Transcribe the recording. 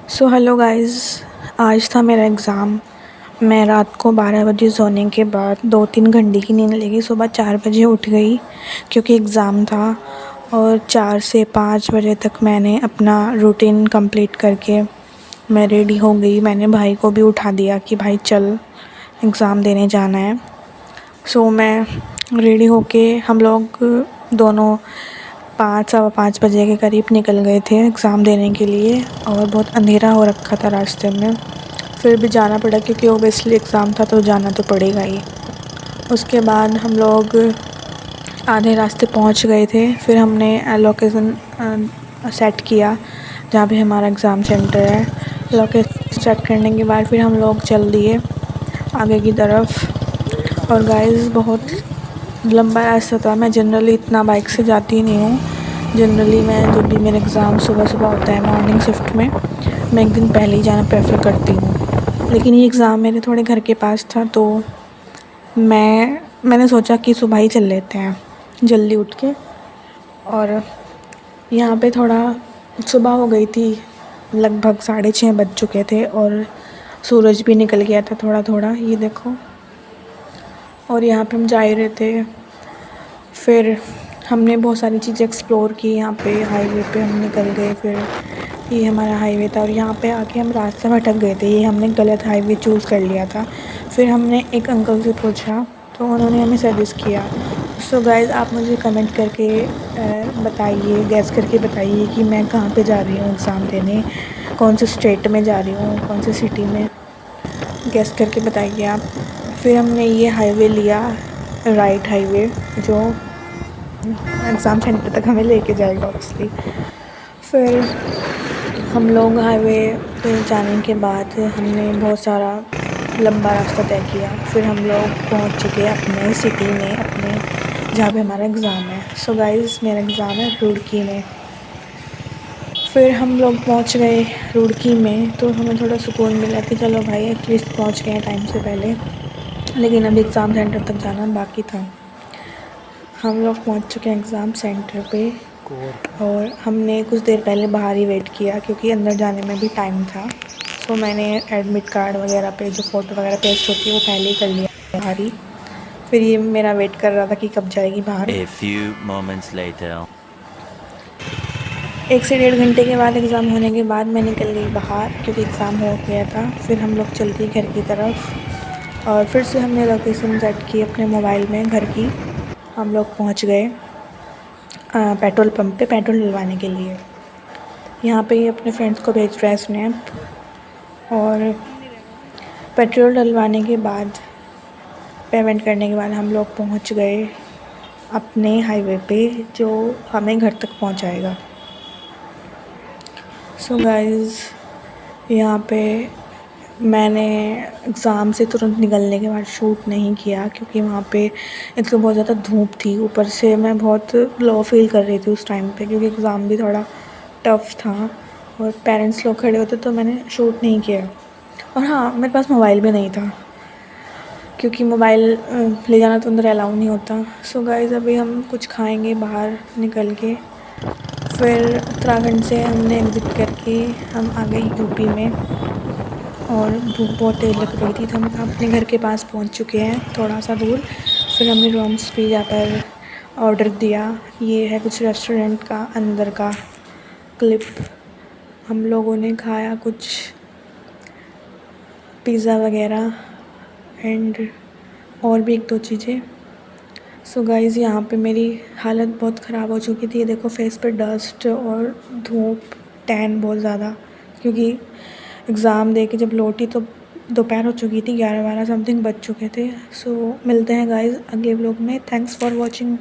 So hello guys. आज था मेरा एग्ज़ाम। मैं रात को 12 बजे सोने के बाद 2-3 घंटे की नींद लेके सुबह 4 बजे उठ गई क्योंकि एग्ज़ाम था। और 4 से 5 बजे तक मैंने अपना रूटीन कंप्लीट करके मैं रेडी हो गई। मैंने भाई को भी उठा दिया कि भाई चल एग्ज़ाम देने जाना है। सो मैं रेडी होके हम लोग दोनों 5 सवा 5 बजे के करीब निकल गए थे एग्ज़ाम देने के लिए। और बहुत अंधेरा हो रखा था रास्ते में, फिर भी जाना पड़ा क्योंकि ओबियसली एग्ज़ाम था तो जाना तो पड़ेगा ही। उसके बाद हम लोग आधे रास्ते पहुंच गए थे। फिर हमने लोकेशन सेट किया जहाँ पे हमारा एग्ज़ाम सेंटर है। लोकेशन सेट करने के बाद फिर हम लोग चल दिए आगे की तरफ। और गाइस बहुत लंबा रास्ता था। मैं जनरली इतना बाइक से जाती नहीं हूँ। जनरली मैं जब भी मेरा एग्ज़ाम सुबह सुबह होता है मॉर्निंग शिफ्ट में, मैं एक दिन पहले ही जाना प्रेफर करती हूँ। लेकिन ये एग्ज़ाम मेरे थोड़े घर के पास था तो मैंने सोचा कि सुबह ही चल लेते हैं जल्दी उठ के। और यहाँ पे थोड़ा सुबह हो गई थी, लगभग 6:30 बज चुके थे और सूरज भी निकल गया था थोड़ा थोड़ा, ये देखो। और यहाँ पे हम जा ही रहे थे। फिर हमने बहुत सारी चीज़ें एक्सप्लोर की। यहाँ पे हाईवे पे हम निकल गए। फिर ये हमारा हाईवे था और यहाँ पे आके हम रास्ते भटक गए थे। ये हमने गलत हाईवे चूज़ कर लिया था। फिर हमने एक अंकल से पूछा तो उन्होंने हमें सजेस्ट किया। सो गाइस, आप मुझे कमेंट करके बताइए, गैस करके बताइए कि मैं कहाँ पे जा रही हूँ एग्ज़ाम देने, कौन से स्टेट में जा रही हूँ, कौन सी सिटी में, गैस करके बताइए आप। फिर हमने ये हाईवे लिया, राइट हाईवे, जो एग्ज़ाम सेंटर तक हमें लेके जाएगा ऑब्वियसली। फिर हम लोग हाईवे पे जाने के बाद हमने बहुत सारा लंबा रास्ता तय किया। फिर हम लोग पहुंच चुके अपने सिटी में, अपने जहाँ पे हमारा एग्ज़ाम है। सो गाइस, मेरा एग्ज़ाम है रुड़की में। फिर हम लोग पहुंच गए रुड़की में तो हमें थोड़ा सुकून मिला कि चलो भाई एटलीस्ट पहुंच गए हैं टाइम से पहले। लेकिन अभी एग्ज़ाम सेंटर तक जाना बाकी था। हम लोग पहुंच चुके हैं एग्ज़ाम सेंटर पे और हमने कुछ देर पहले बाहर ही वेट किया क्योंकि अंदर जाने में भी टाइम था। सो मैंने एडमिट कार्ड वगैरह पे जो फ़ोटो वगैरह पेस्ट होती है वो पहले ही कर लिया बाहर ही। फिर ये मेरा वेट कर रहा था कि कब जाएगी बाहर। A few moments later. 1 से 1.5 घंटे के बाद एग्ज़ाम होने के बाद मैं निकल गई बाहर क्योंकि एग्ज़ाम हो गया था। फिर हम लोग चल दिए घर की तरफ और फिर से हमने लोकेशन सेट की अपने मोबाइल में घर की। हम लोग पहुंच गए पेट्रोल पंप पे पेट्रोल डलवाने के लिए। यहाँ पे ही अपने फ्रेंड्स को भेज रहा है स्नैप। और पेट्रोल डलवाने के बाद, पेमेंट करने के बाद हम लोग पहुँच गए अपने हाईवे पे जो हमें घर तक पहुँचाएगा। सो गाइस, यहाँ पे मैंने एग्ज़ाम से तुरंत निकलने के बाद शूट नहीं किया क्योंकि वहाँ पे एक तो बहुत ज़्यादा धूप थी, ऊपर से मैं बहुत लो फील कर रही थी उस टाइम पे क्योंकि एग्ज़ाम भी थोड़ा टफ़ था और पेरेंट्स लोग खड़े होते तो मैंने शूट नहीं किया। और हाँ, मेरे पास मोबाइल भी नहीं था क्योंकि मोबाइल ले जाना तो अंदर अलाउ नहीं होता। सो गाइस, अभी हम कुछ खाएंगे बाहर निकल के। फिर उत्तराखंड से हमने एग्ज़िट करके हम आ गए यूपी में और धूप बहुत तेज़ लग रही थी तो हम अपने घर के पास पहुंच चुके हैं थोड़ा सा दूर। फिर हमने रूम्स पे जाकर ऑर्डर दिया। ये है कुछ रेस्टोरेंट का अंदर का क्लिप। हम लोगों ने खाया कुछ पिज़्ज़ा वगैरह एंड और भी 1-2 चीज़ें। सो गाइज़, यहाँ पे मेरी हालत बहुत ख़राब हो चुकी थी। ये देखो फेस पे डस्ट और धूप, टैन बहुत ज़्यादा क्योंकि एग्ज़ाम दे के जब लौटी तो दोपहर हो चुकी थी, 11-12 समथिंग बज चुके थे। सो मिलते हैं गाइज़ अगले व्लॉग में। Thanks for watching.